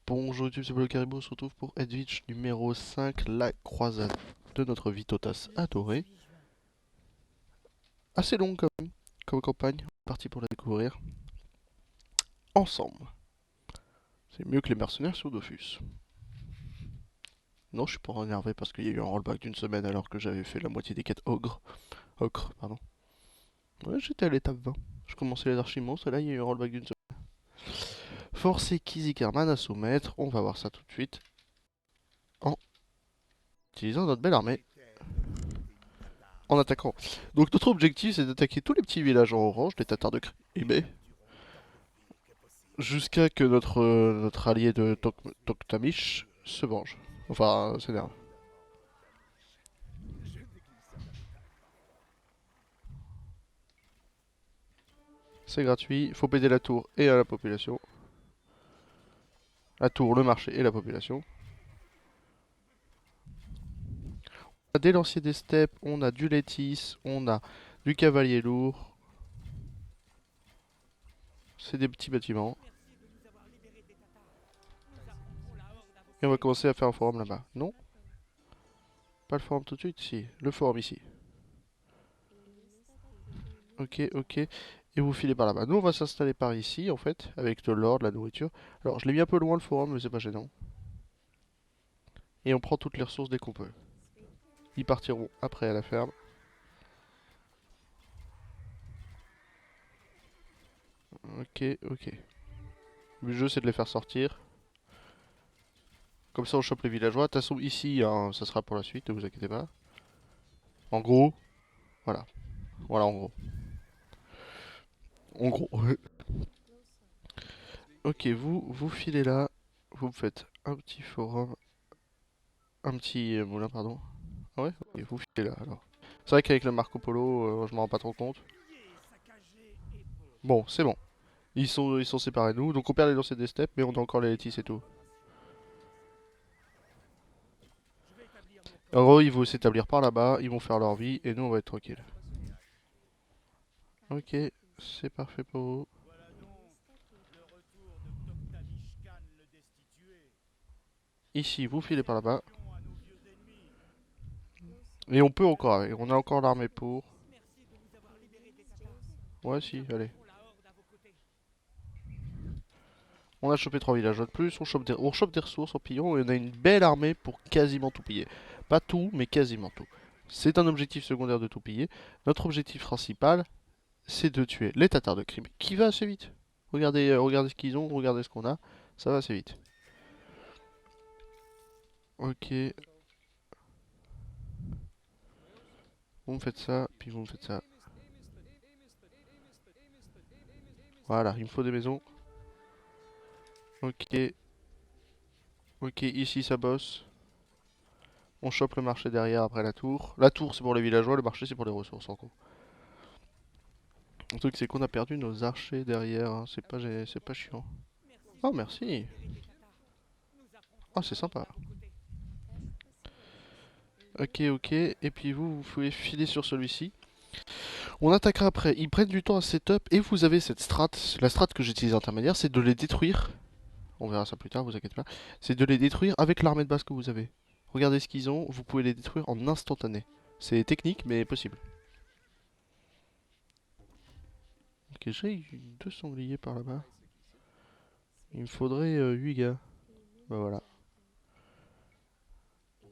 Bonjour YouTube, c'est le Caribou, on se retrouve pour Edwidge numéro 5, la croisade de notre Vitotas adoré. Assez longue quand même, comme campagne, on est parti pour la découvrir ensemble. C'est mieux que les mercenaires sur Dofus. Non, je suis pas énervé parce qu'il y a eu un rollback d'une semaine alors que j'avais fait la moitié des quêtes ogre. Ocre, pardon. Ouais, j'étais à l'étape 20. Je commençais les archimonstres et là il y a eu un rollback d'une semaine. Forcer Kizikerman à soumettre, on va voir ça tout de suite. En utilisant notre belle armée. En attaquant. Donc notre objectif c'est d'attaquer tous les petits villages en orange, les Tatars de Crimée, jusqu'à que notre allié de Toktamish se venge. Enfin, s'énerve. C'est gratuit, faut payer la tour et à la population. La tour, le marché et la population. On a des lanciers des steppes, on a du Létis, on a du cavalier lourd. C'est des petits bâtiments. Et on va commencer à faire un forum là-bas. Non? Pas le forum tout de suite? Si, le forum ici. Ok, ok. Et vous filez par là-bas. Nous, on va s'installer par ici, en fait, avec de l'or, de la nourriture. Alors, je l'ai mis un peu loin le forum, mais c'est pas gênant. Et on prend toutes les ressources dès qu'on peut. Ils partiront après à la ferme. Ok, ok. Le jeu, c'est de les faire sortir. Comme ça, on chope les villageois. De toute façon, ici, hein, ça sera pour la suite, ne vous inquiétez pas. En gros, voilà. Voilà, en gros. En gros. Ok, vous filez là. Vous me faites un petit forum. Un petit moulin, pardon. Ah ouais, ok, vous filez là, alors. C'est vrai qu'avec le Marco Polo, je m'en rends pas trop compte. Bon, c'est bon. Ils sont séparés de nous, donc on perd les lancers des steppes, mais on a encore les Létis et tout. En gros, ils vont s'établir par là-bas, ils vont faire leur vie, et nous on va être tranquille. Ok, c'est parfait pour vous. Ici, vous filez par là-bas. Et on peut encore, on a encore l'armée pour. Ouais, si, allez. On a chopé 3 villageois de plus, on chope des ressources en pillant, et on a une belle armée pour quasiment tout piller. Pas tout, mais quasiment tout. C'est un objectif secondaire de tout piller. Notre objectif principal, c'est de tuer les Tatars de Crimée, qui va assez vite. Regardez, regardez ce qu'ils ont, regardez ce qu'on a, ça va assez vite. Ok, vous me faites ça, puis vous me faites ça. Voilà, il me faut des maisons. Ok, ok, ici ça bosse. On chope le marché derrière après la tour. La tour c'est pour les villageois, le marché c'est pour les ressources en gros. Le truc c'est qu'on a perdu nos archers derrière, hein. C'est pas chiant. Oh merci. Oh c'est sympa. Ok, ok, et puis vous pouvez filer sur celui-ci. On attaquera après. Ils prennent du temps à setup et vous avez cette strat. La strat que j'utilise intermédiaire, c'est de les détruire. On verra ça plus tard, vous inquiétez pas. C'est de les détruire avec l'armée de base que vous avez. Regardez ce qu'ils ont, vous pouvez les détruire en instantané. C'est technique mais possible. Ok, j'ai 2 sangliers par là-bas. Il me faudrait 8 gars. Bah voilà.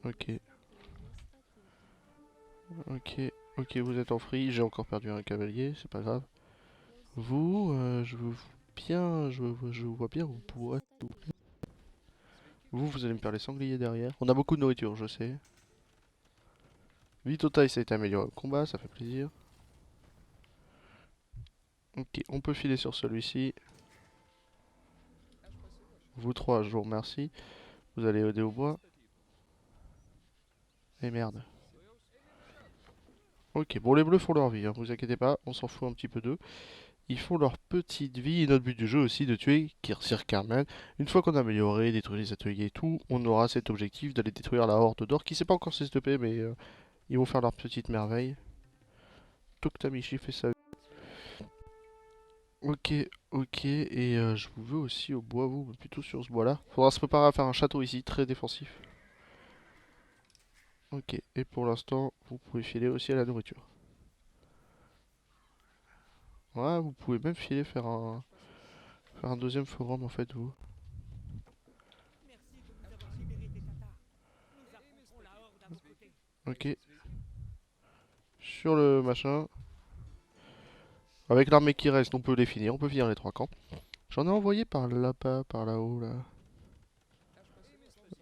Ok. Ok. Ok, vous êtes en free. J'ai encore perdu un cavalier, c'est pas grave. Vous, je vous vois bien, vous pourrez. Vous allez me faire les sangliers derrière. On a beaucoup de nourriture, je sais. Vite au taille, ça a été amélioré au combat, ça fait plaisir. Ok, on peut filer sur celui-ci. Vous trois, je vous remercie. Vous allez aider au bois. Et merde. Ok, bon les bleus font leur vie, hein, vous inquiétez pas, on s'en fout un petit peu d'eux. Ils font leur petite vie et notre but du jeu aussi de tuer Kirsir Carmen. Une fois qu'on a amélioré, détruit les ateliers et tout, on aura cet objectif d'aller détruire la horde d'or qui sait pas encore s'estopper mais ils vont faire leur petite merveille. Toktamishi fait ça. Ok, ok, et je vous veux aussi au bois, vous, mais plutôt sur ce bois-là. Faudra se préparer à faire un château ici, très défensif. Ok, et pour l'instant, vous pouvez filer aussi à la nourriture. Ouais, vous pouvez même filer faire un deuxième forum en fait, vous. Ok, sur le machin. Avec l'armée qui reste, on peut les finir, on peut finir les trois camps. J'en ai envoyé par là-bas, par là-haut, là.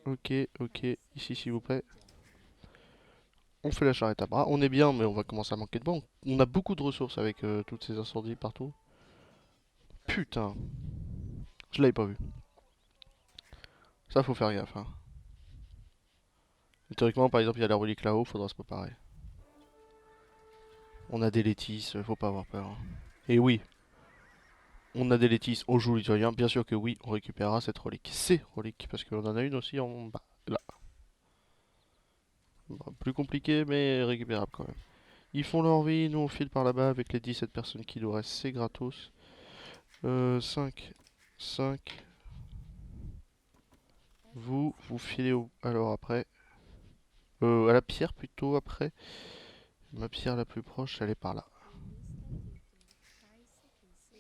Ok, ok, ici s'il vous plaît. On fait la charrette à bras, on est bien, mais on va commencer à manquer de banque. On a beaucoup de ressources avec toutes ces incendies partout. Putain, je l'avais pas vu. Ça, faut faire gaffe, hein. Et théoriquement, par exemple, il y a la relique là-haut, faudra se préparer. On a des Létis, faut pas avoir peur, hein. Et oui, on a des Létis, on joue l'italien, bien sûr que oui, on récupérera cette relique. Ces reliques, parce qu'on en a une aussi en bas, là. Bon, plus compliqué, mais récupérable quand même. Ils font leur vie, nous on file par là-bas avec les 17 personnes qui nous restent, c'est gratos. 5, 5. Vous filez où alors après à la pierre plutôt après. Ma pierre la plus proche, elle est par là.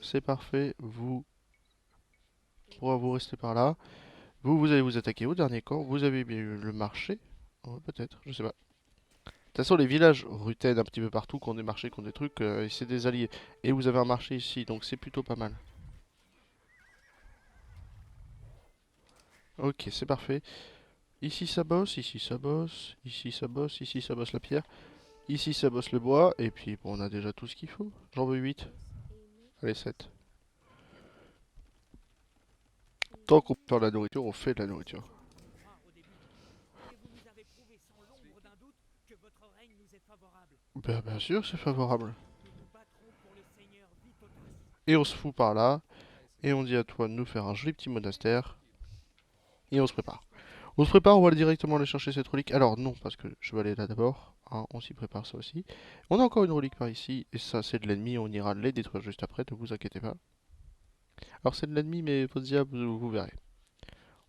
C'est parfait, vous pourrez vous rester par là. Vous allez vous attaquer au dernier camp. Vous avez bien eu le marché. Ouais, peut-être, je sais pas. De toute façon, les villages rutaines un petit peu partout, qui ont des marchés, qui ont des trucs, c'est des alliés. Et vous avez un marché ici, donc c'est plutôt pas mal. Ok, c'est parfait. Ici ça bosse, ici ça bosse, ici ça bosse, ici ça bosse la pierre, ici ça bosse le bois, et puis bon, on a déjà tout ce qu'il faut. J'en veux 8. Allez, 7. Tant qu'on peut faire de la nourriture, on fait de la nourriture. Ben, bien sûr, c'est favorable. Et on se fout par là, et on dit à toi de nous faire un joli petit monastère, et on se prépare. On se prépare, on va directement aller chercher cette relique. Alors non, parce que je vais aller là d'abord, hein, on s'y prépare ça aussi. On a encore une relique par ici, et ça c'est de l'ennemi, on ira les détruire juste après, ne vous inquiétez pas. Alors c'est de l'ennemi, mais faut dire, vous verrez.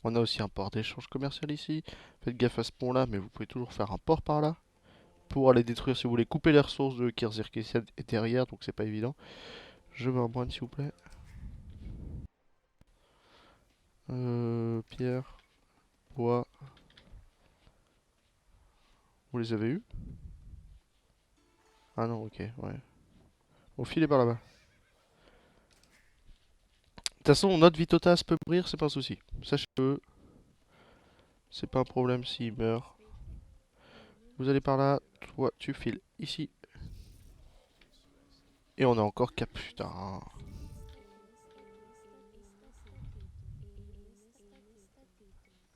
On a aussi un port d'échange commercial ici. Faites gaffe à ce pont là, mais vous pouvez toujours faire un port par là. Pour aller détruire si vous voulez couper les ressources de Kirzirkessian est derrière, donc c'est pas évident. Je veux un moine s'il vous plaît. Pierre, bois, vous les avez eu? Ah non, ok, ouais. Bon, filez par là-bas. De toute façon, notre Vitotas peut mourir, c'est pas un souci. Sachez-le, c'est pas un problème s'il meurt. Vous allez par là, toi tu files ici. Et on a encore cap. Putain.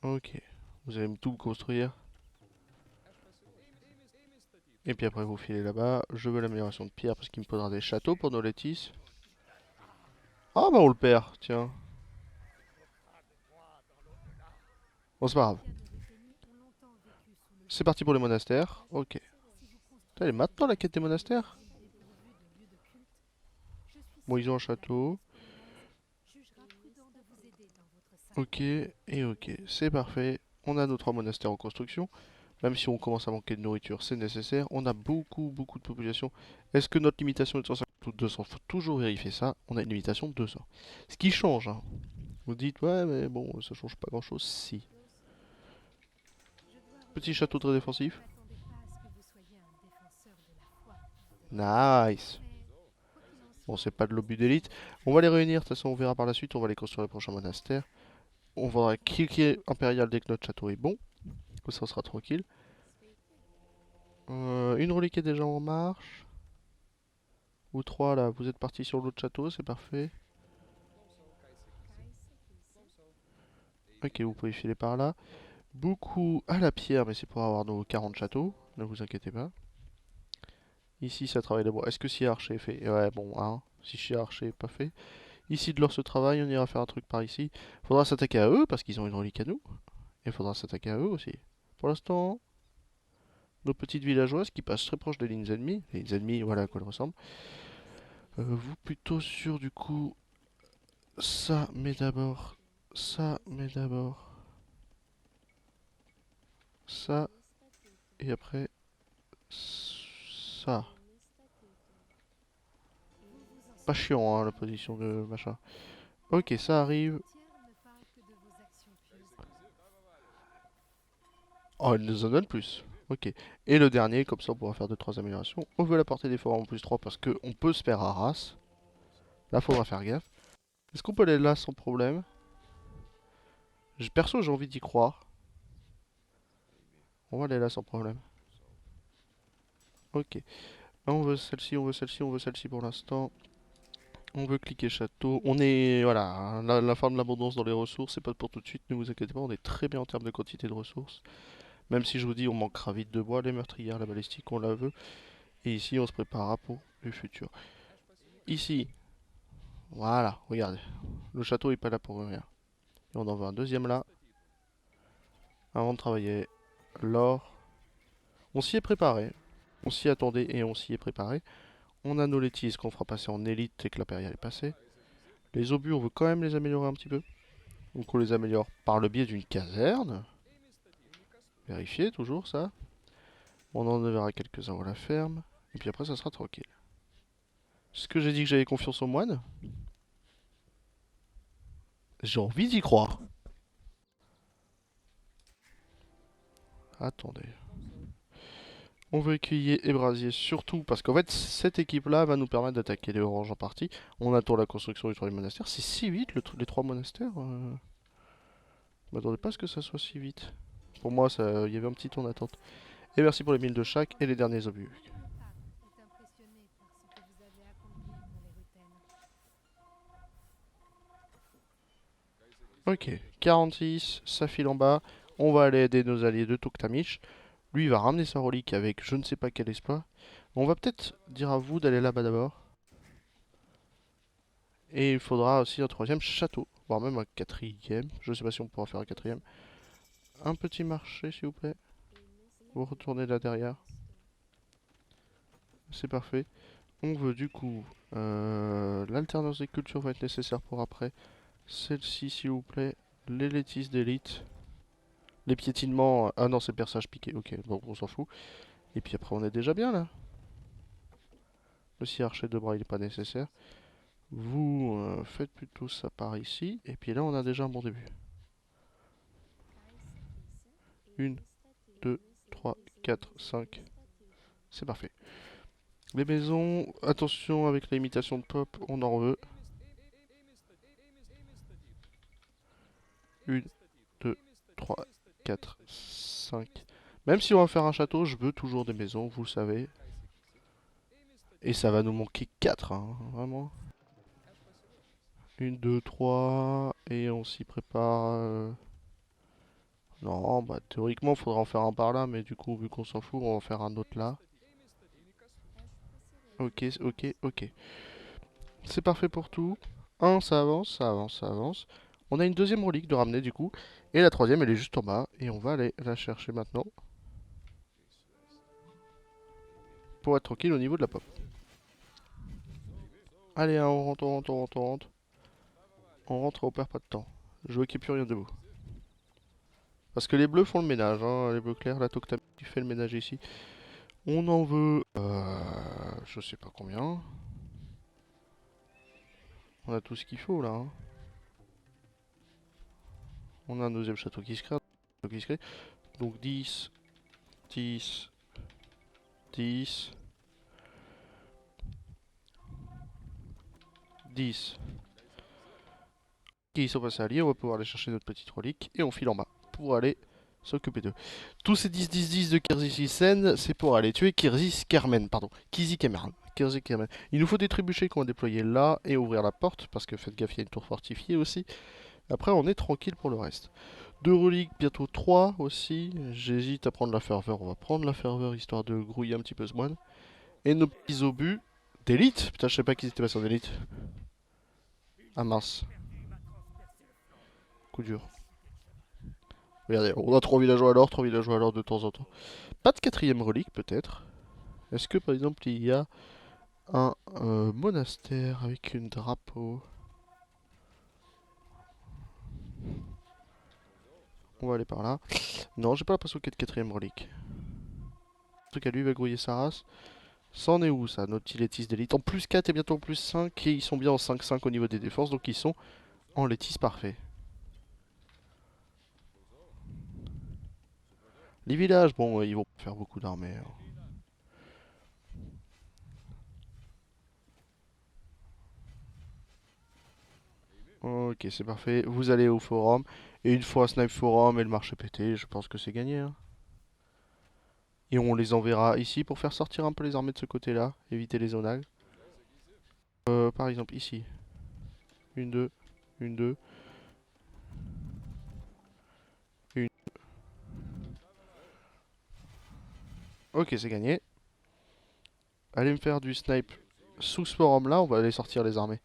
Ok. Vous allez tout me construire. Et puis après vous filez là-bas. Je veux l'amélioration de pierre parce qu'il me faudra des châteaux pour nos Létis. Ah bah on le perd, tiens. Bon c'est pas grave. C'est parti pour les monastères. Ok. Putain, elle est maintenant la quête des monastères. Bon ils ont un château. Ok et ok. C'est parfait. On a nos trois monastères en construction. Même si on commence à manquer de nourriture, c'est nécessaire. On a beaucoup de population. Est-ce que notre limitation est de 150 ou 200? Faut toujours vérifier ça. On a une limitation de 200. Ce qui change, hein. Vous dites, ouais, mais bon, ça change pas grand-chose. Si. Petit château très défensif. Nice. Bon, c'est pas de l'obus d'élite. On va les réunir. De toute façon, on verra par la suite. On va les construire les prochains monastères. On va cliquer impérial dès que notre château est bon. Comme ça, on sera tranquille. Une relique est déjà en marche. Vous trois, là, vous êtes partis sur l'autre château. C'est parfait. Ok, vous pouvez filer par là. Beaucoup à la pierre, mais c'est pour avoir nos 40 châteaux. Ne vous inquiétez pas. Ici, ça travaille d'abord. Est-ce que si archer est fait? Ouais, bon, hein. Si chez archer est pas fait. Ici, de leur ce travail, on ira faire un truc par ici. Faudra s'attaquer à eux, parce qu'ils ont une relique à nous. Et faudra s'attaquer à eux aussi. Pour l'instant, nos petites villageoises qui passent très proches des lignes ennemies. Les lignes ennemies, voilà à quoi elles ressemblent. Vous plutôt sur du coup ça, mais d'abord ça, mais d'abord ça, et après ça. Pas chiant hein, la position de machin. Ok, ça arrive. Oh, il nous en donne plus. Ok. Et le dernier, comme ça on pourra faire 2-3 améliorations. On veut la portée des forts en plus 3 parce qu'on peut se faire harass. Là, faudra faire gaffe. Est-ce qu'on peut aller là sans problème? Perso, j'ai envie d'y croire. On va aller là sans problème. Ok. Là, on veut celle-ci, on veut celle-ci, on veut celle-ci pour l'instant. On veut cliquer château. On est... Voilà, hein, la fin de l'abondance dans les ressources, c'est pas pour tout de suite, ne vous inquiétez pas, on est très bien en termes de quantité de ressources. Même si je vous dis, on manquera vite de bois, les meurtrières, la balistique, on la veut. Et ici, on se préparera pour le futur. Ici, voilà, regardez. Le château est pas là pour rien. Et on en veut un deuxième là. Avant de travailler l'or. On s'y est préparé. On s'y attendait et on s'y est préparé. On a nos laitiers qu'on fera passer en élite dès que la période est passée. Les obus, on veut quand même les améliorer un petit peu. Donc on les améliore par le biais d'une caserne. Vérifiez toujours ça. On en verra quelques-uns à la ferme. Et puis après, ça sera tranquille. Est-ce que j'ai dit que j'avais confiance aux moines? J'ai envie d'y croire. Attendez. On veut écuyer et brasier surtout parce qu'en fait cette équipe là va nous permettre d'attaquer les oranges en partie. On attend la construction du troisième monastère. C'est si vite les trois monastères Je m'attendais pas à ce que ça soit si vite. Pour moi il y avait un petit temps d'attente. Et merci pour les 1000 de chaque et les derniers obus. Ok, 46, ça file en bas. On va aller aider nos alliés de Toktamish. Lui il va ramener sa relique avec je ne sais pas quel espoir. On va peut-être dire à vous d'aller là-bas d'abord. Et il faudra aussi un troisième château, voire même un quatrième. Je ne sais pas si on pourra faire un quatrième. Un petit marché, s'il vous plaît. Vous retournez là derrière. C'est parfait. On veut du coup... L'alternance des cultures va être nécessaire pour après. Celle-ci, s'il vous plaît. Les laitises d'élite. Les piétinements... Ah non, c'est le perçage piqué. Ok, bon, on s'en fout. Et puis après, on est déjà bien là. Le archer de bras, il n'est pas nécessaire. Vous faites plutôt ça par ici. Et puis là, on a déjà un bon début. Une, 2, 3, 4, 5. C'est parfait. Les maisons, attention avec l'imitation de pop, on en veut. Une, 2, 3, 4, 5. Même si on va faire un château, je veux toujours des maisons, vous le savez. Et ça va nous manquer 4, hein, vraiment. Une, 2, 3. Et on s'y prépare. Non, bah théoriquement, il faudra en faire un par là, mais du coup, vu qu'on s'en fout, on va en faire un autre là. Ok, ok, ok. C'est parfait pour tout. Un, ça avance, ça avance, ça avance. On a une deuxième relique de ramener du coup. Et la troisième, elle est juste en bas. Et on va aller la chercher maintenant. Pour être tranquille au niveau de la pop. Allez, hein, on rentre, on rentre, on rentre, on rentre. On rentre, on perd pas de temps. Je vois qu'il n'y a plus rien debout. Parce que les bleus font le ménage, hein. Les bleus clairs, la Toctam qui fait le ménage ici. On en veut... je sais pas combien. On a tout ce qu'il faut là, hein. On a un deuxième château qui se crée. Donc 10, 10, 10, 10. Qui sont passés à Lille, on va pouvoir aller chercher notre petite relique et on file en bas pour aller s'occuper d'eux. Tous ces 10-10-10 de Kirzis c'est pour aller tuer Kirzis Kermen, pardon, Kizi Kermen. Kirzis Kermen. Il nous faut des trébuchets qu'on va déployer là et ouvrir la porte parce que faites gaffe, il y a une tour fortifiée aussi. Après, on est tranquille pour le reste. Deux reliques, bientôt 3 aussi. J'hésite à prendre la ferveur, on va prendre la ferveur histoire de grouiller un petit peu ce moine. Et nos petits obus d'élite. Putain, je sais pas qu'ils étaient passés en élite. Ah mince, coup dur. Regardez, on a 3 villageois alors, 3 villageois alors de temps en temps. Pas de quatrième relique peut-être. Est-ce que par exemple il y a un monastère avec un drapeau. On va aller par là. Non, j'ai pas l'impression qu'il y ait de quatrième relique. En tout cas, lui il va grouiller sa race. Ça en est où ça, notre petit Létis d'élite? En plus 4 et bientôt en plus 5. Et ils sont bien en 5-5 au niveau des défenses. Donc ils sont en Létis parfait. Les villages, bon, ils vont pas faire beaucoup d'armées, hein. Ok, c'est parfait. Vous allez au forum. Et une fois Snipe Forum et le marché pété, je pense que c'est gagné, hein. Et on les enverra ici pour faire sortir un peu les armées de ce côté-là. Éviter les zonages. Par exemple ici. Une, deux. Une, deux. Une. Ok, c'est gagné. Allez me faire du snipe sous ce forum-là. On va aller sortir les armées.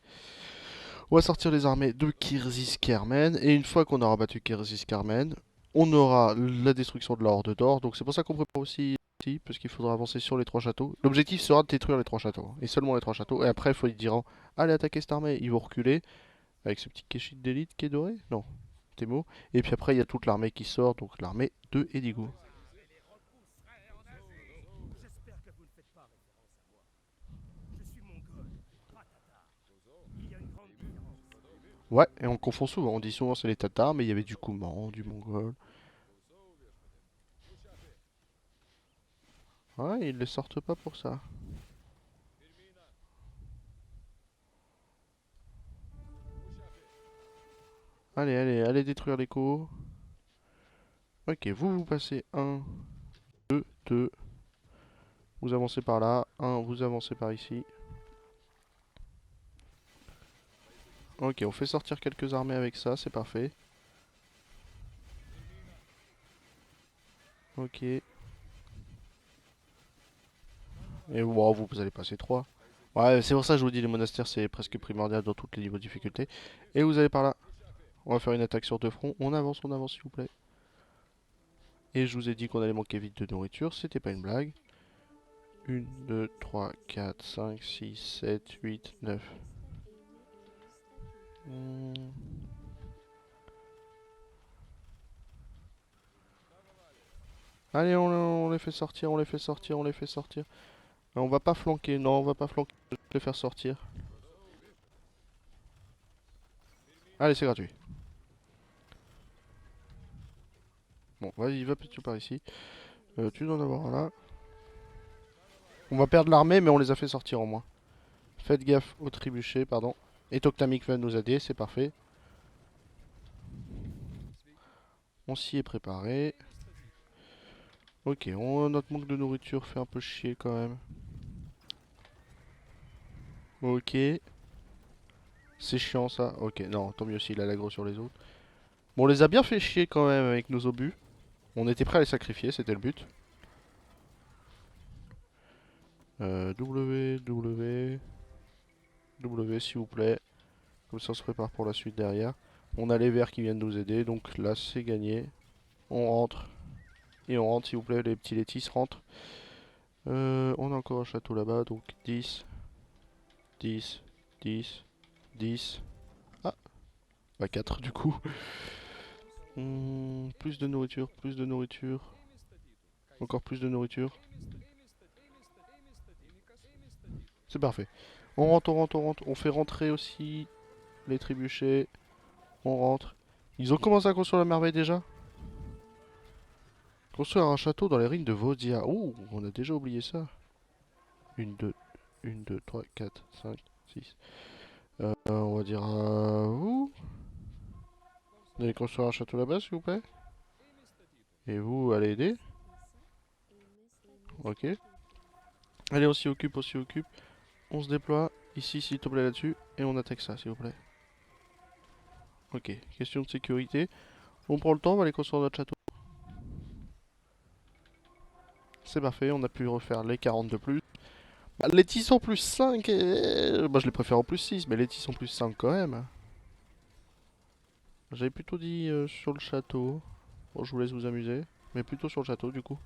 On va sortir les armées de Kirzis Kermen. Et une fois qu'on aura battu Kirzis Kermen, on aura la destruction de la Horde d'Or. Donc c'est pour ça qu'on prépare aussi ici, parce qu'il faudra avancer sur les trois châteaux. L'objectif sera de détruire les trois châteaux, hein, et seulement les trois châteaux. Et après, il faut dire, allez attaquer cette armée. Ils vont reculer avec ce petit Kéchit d'élite qui est doré. Non, Temo. Et puis après, il y a toute l'armée qui sort, donc l'armée de Edigo. Ouais, et on confond souvent. On dit souvent c'est les Tatars, mais il y avait du Kouman, du Mongol. Ouais, ils les sortent pas pour ça. Allez, allez, allez détruire l'écho. Ok, vous passez un, 2, 2. Vous avancez par là. Un, vous avancez par ici. Ok, on fait sortir quelques armées avec ça, c'est parfait. Ok. Et wow, vous allez passer 3. Ouais, c'est pour ça que je vous dis, les monastères, c'est presque primordial dans tous les niveaux de difficulté. Et vous allez par là. On va faire une attaque sur deux fronts. On avance, s'il vous plaît. Et je vous ai dit qu'on allait manquer vite de nourriture, c'était pas une blague. 1, 2, 3, 4, 5, 6, 7, 8, 9. Allez, on les fait sortir, on les fait sortir, on les fait sortir. On va pas flanquer, non, on va pas flanquer, je vais les faire sortir. Allez, c'est gratuit. Bon, vas-y, va plutôt par ici. Tu dois en avoir un là. On va perdre l'armée, mais on les a fait sortir au moins. Faites gaffe au trébuchet, pardon. Et Toctamic va nous aider, c'est parfait. On s'y est préparé. Ok, notre manque de nourriture fait un peu chier quand même. Ok. C'est chiant ça. Ok, non, tant mieux s'il a l'agro sur les autres. Bon, on les a bien fait chier quand même avec nos obus. On était prêt à les sacrifier, c'était le but. W, s'il vous plaît. Comme ça on se prépare pour la suite derrière. On a les verts qui viennent nous aider, donc là c'est gagné. On rentre. Et on rentre s'il vous plaît, les petits Létis rentrent. On a encore un château là-bas, donc 10, 10, 10, 10. Ah, bah 4 du coup. Plus de nourriture, plus de nourriture. Encore plus de nourriture. C'est parfait. On rentre, on rentre, on rentre. On fait rentrer aussi les trébuchets. On rentre. Ils ont commencé à construire la merveille déjà. Construire un château dans les ruines de Vodia. Oh, on a déjà oublié ça. Une, deux, une, deux, 3, 4, 5, 6. On va dire vous. Vous allez construire un château là-bas, s'il vous plaît. Et vous, allez aider. Ok. Allez, on s'y occupe, on s'y occupe. On se déploie. Ici, s'il te plaît, là-dessus. Et on attaque ça, s'il vous plaît. Ok. Question de sécurité. On prend le temps, on va aller construire notre château. C'est parfait, on a pu refaire les 40 de plus. Bah, les tissus en plus 5, bah, je les préfère en plus 6, mais les tissus en plus 5 quand même. J'avais plutôt dit sur le château. Bon, je vous laisse vous amuser. Mais plutôt sur le château du coup.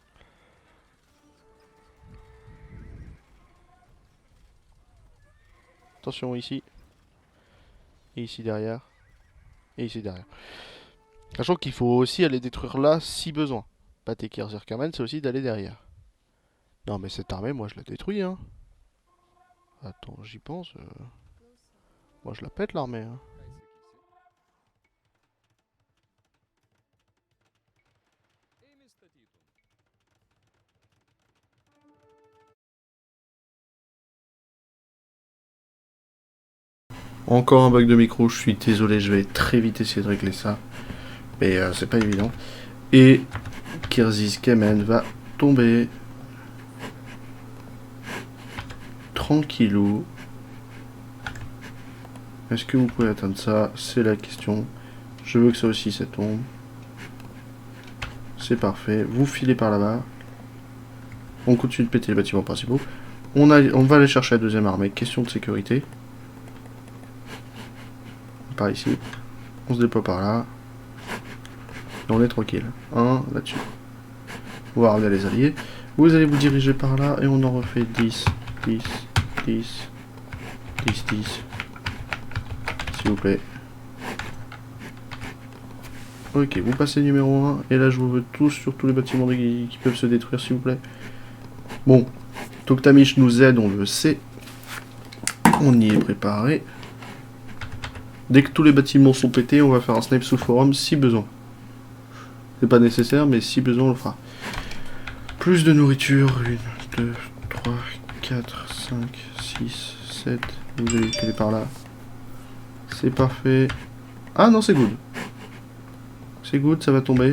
Attention ici. Et ici derrière. Et ici derrière. Sachant qu'il faut aussi aller détruire là si besoin. Patekir Zerkaman, c'est aussi d'aller derrière. Non mais cette armée, moi je la détruis, hein. Attends, j'y pense. Moi je la pète l'armée, hein. Encore un bug de micro, je suis désolé, je vais très vite essayer de régler ça. Mais c'est pas évident. Et Kirziz Kemen va tomber. Tranquillou. Est-ce que vous pouvez atteindre ça? C'est la question. Je veux que ça aussi, ça tombe. C'est parfait. Vous filez par là-bas. On continue de péter les bâtiments principaux. On va aller chercher la deuxième armée. Question de sécurité. Par ici. On se déploie par là. Et on est tranquille. Un là-dessus. On va ramener les alliés. Vous allez vous diriger par là et on en refait 10, 10, 10, 10, 10. S'il vous plaît. Ok, vous passez numéro 1. Et là, je vous veux tous sur tous les bâtiments qui peuvent se détruire, s'il vous plaît. Bon. Toktamish nous aide, on le sait. On y est préparé. Dès que tous les bâtiments sont pétés, on va faire un snipe sous forum si besoin. C'est pas nécessaire, mais si besoin, on le fera. Plus de nourriture. 1, 2, 3, 4, 5, 6, 7. Vous allez caler par là. C'est parfait. Ah non, c'est good. C'est good, ça va tomber.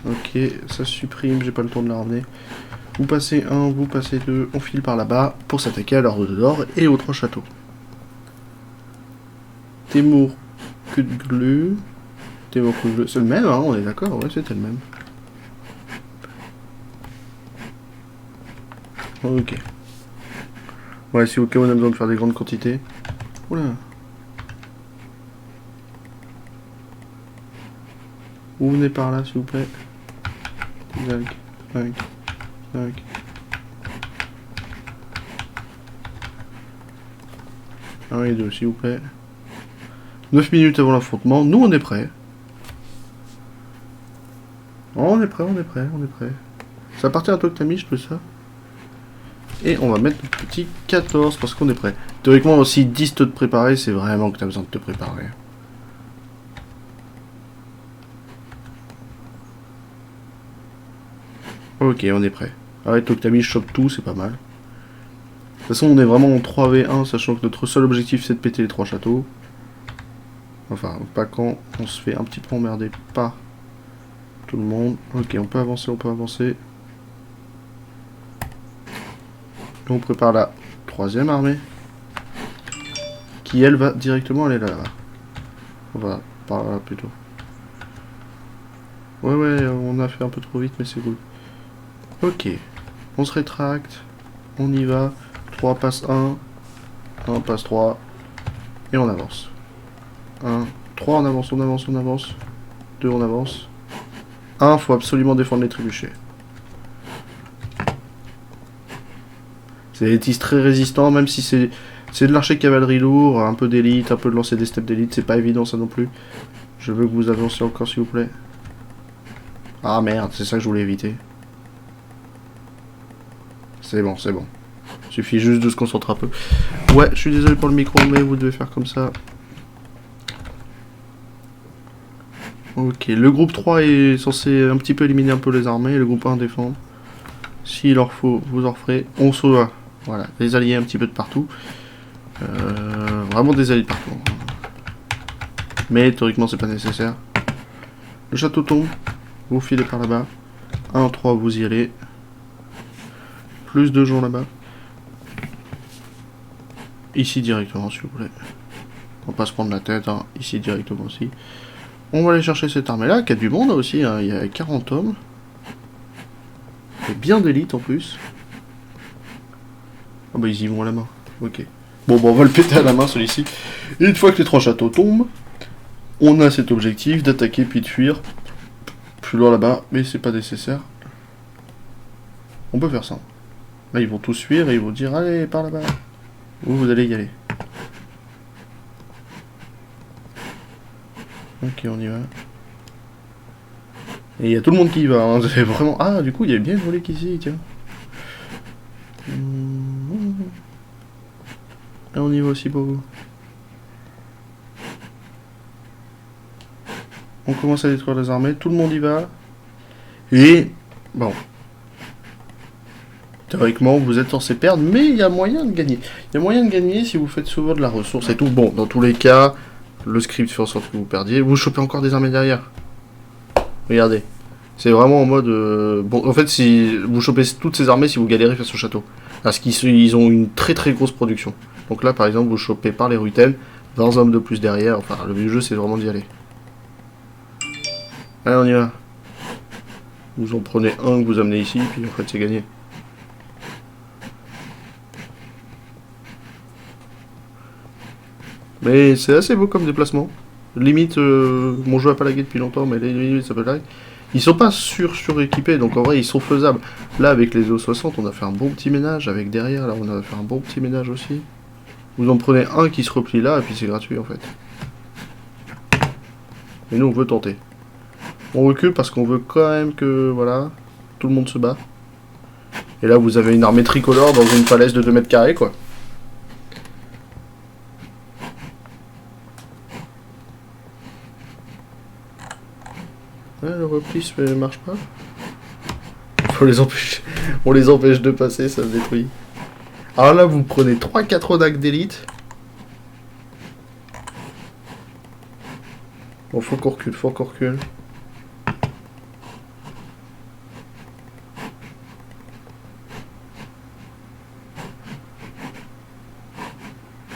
Ok, ça supprime, j'ai pas le temps de la ramener. Vous passez 1, vous passez 2, on file par là-bas pour s'attaquer à l'Ordre d'Or et aux 3 châteaux. Temur Kutglu. Temur Kutglu, c'est le même, hein, on est d'accord, ouais, c'était le même. Ok. Ouais, si au cas où on a besoin de faire des grandes quantités. Oula. Vous venez par là, s'il vous plaît. 5, 5, 5. Un et 2, s'il vous plaît. 9 minutes avant l'affrontement, nous on est prêts. On est prêt, on est prêt, on est prêt. Ça partait un Toktamish, tout ça. Et on va mettre le petit 14 parce qu'on est prêt. Théoriquement aussi 10 te préparer, c'est vraiment que tu as besoin de te préparer. Ok, on est prêt. Arrête Toktamish, chope tout, c'est pas mal. De toute façon, on est vraiment en 3v1, sachant que notre seul objectif c'est de péter les 3 châteaux. Enfin, pas quand on se fait un petit peu emmerder par tout le monde. Ok, on peut avancer, on peut avancer. Et on prépare la 3e armée. Qui, elle, va directement aller là-bas. On va par là plutôt. Ouais, on a fait un peu trop vite, mais c'est cool. Ok. On se rétracte. On y va. 3 passe 1. 1 passe 3. Et on avance. 1, 3, on avance, on avance, on avance. 2, on avance. 1, faut absolument défendre les trébuchets. C'est des tisses très résistants, même si c'est de l'archer cavalerie lourd, un peu d'élite, un peu de lancer des steppes d'élite, c'est pas évident ça non plus. Je veux que vous avanciez encore s'il vous plaît. Ah merde, c'est ça que je voulais éviter. C'est bon, c'est bon. Suffit juste de se concentrer un peu. Ouais, je suis désolé pour le micro, mais vous devez faire comme ça. Ok, le groupe 3 est censé un petit peu éliminer un peu les armées, le groupe 1 défendre. S'il leur faut, vous en referez. On sauve, voilà, des alliés un petit peu de partout. Vraiment des alliés de partout. Mais théoriquement c'est pas nécessaire. Le château tombe, vous filez par là-bas. 1, 3, vous y allez. Plus de gens là-bas. Ici directement s'il vous plaît. On va pas se prendre la tête, hein. Ici directement aussi. On va aller chercher cette armée-là, qui a du monde aussi, hein. Il y a 40 hommes. Et bien d'élite en plus. Ah bah ils y vont à la main. Ok. Bon bah on va le péter à la main celui-ci. Et une fois que les 3 châteaux tombent, on a cet objectif d'attaquer puis de fuir. Plus loin là-bas, mais c'est pas nécessaire. On peut faire ça. Là ils vont tous fuir et ils vont dire allez par là-bas. vous allez y aller. Ok, on y va. Et il y a tout le monde qui y va, hein. C'est vraiment... Ah, du coup, il y a bien une volée ici, tiens. Et on y va aussi pour vous. On commence à détruire les armées, tout le monde y va. Et... Bon. Théoriquement, vous êtes censé perdre, mais il y a moyen de gagner. Il y a moyen de gagner si vous faites souvent de la ressource et tout. Bon, dans tous les cas, le script fait en sorte que vous perdiez. Vous chopez encore des armées derrière. Regardez. C'est vraiment en mode... Bon, en fait, si vous chopez toutes ces armées si vous galérez face au château. Parce qu'ils ont une très très grosse production. Donc là, par exemple, vous chopez par les Ruiten, 20 hommes de plus derrière. Enfin, le but du jeu, c'est vraiment d'y aller. Allez, on y va. Vous en prenez un que vous amenez ici, puis en fait, c'est gagné. Mais c'est assez beau comme déplacement. Limite, mon jeu a pas lagué depuis longtemps, mais les limites ça peut lag. Ils sont pas suréquipés, donc en vrai ils sont faisables. Là avec les O60 on a fait un bon petit ménage, avec derrière là on a fait un bon petit ménage aussi. Vous en prenez un qui se replie là et puis c'est gratuit en fait. Et nous on veut tenter. On recule parce qu'on veut quand même que voilà, tout le monde se bat. Et là vous avez une armée tricolore dans une falaise de 2 mètres carrés quoi. Ouais, le repli ne marche pas. Faut les empêcher. On les empêche de passer, ça se détruit. Alors là, vous prenez 3-4 Odak d'élite. Bon, faut qu'on recule, faut qu'on recule.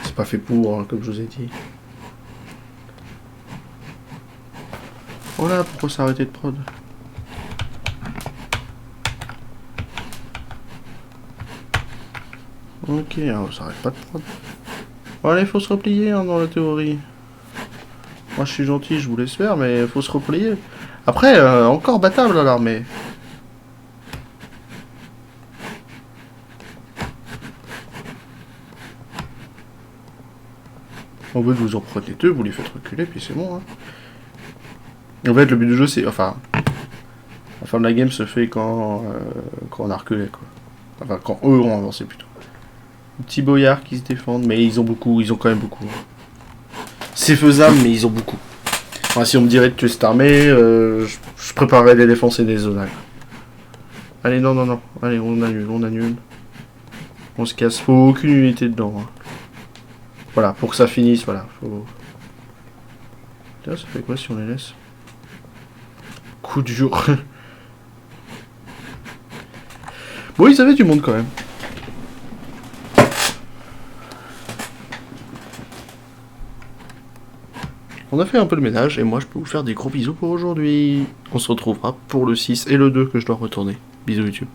C'est pas fait pour, hein, comme je vous ai dit. Voilà, pourquoi s'arrêter de prod? Ok, alors ça arrête pas de prod. Bon, allez, faut se replier hein, dans la théorie. Moi je suis gentil, je vous laisse faire, mais faut se replier. Après, encore battable alors, mais... En fait, vous en prenez deux, vous les faites reculer, puis c'est bon. Hein. En fait, le but du jeu, c'est... Enfin... La fin de la game se fait quand on a reculé, quoi. Enfin, quand eux ont avancé, plutôt. Des petits boyards qui se défendent, mais ils ont beaucoup, ils ont quand même beaucoup. C'est faisable, mais ils ont beaucoup. Enfin, si on me dirait de tuer cette armée, je préparerais des défenses et des zones. Allez, non, non, non. Allez, on annule, on annule. On se casse. Faut aucune unité dedans. Hein. Voilà, pour que ça finisse, voilà. Faut... Tiens, ça fait quoi si on les laisse? Coup dur. Bon, ils avaient du monde quand même. On a fait un peu le ménage et moi je peux vous faire des gros bisous pour aujourd'hui. On se retrouvera pour le 6 et le 2 que je dois retourner. Bisous YouTube.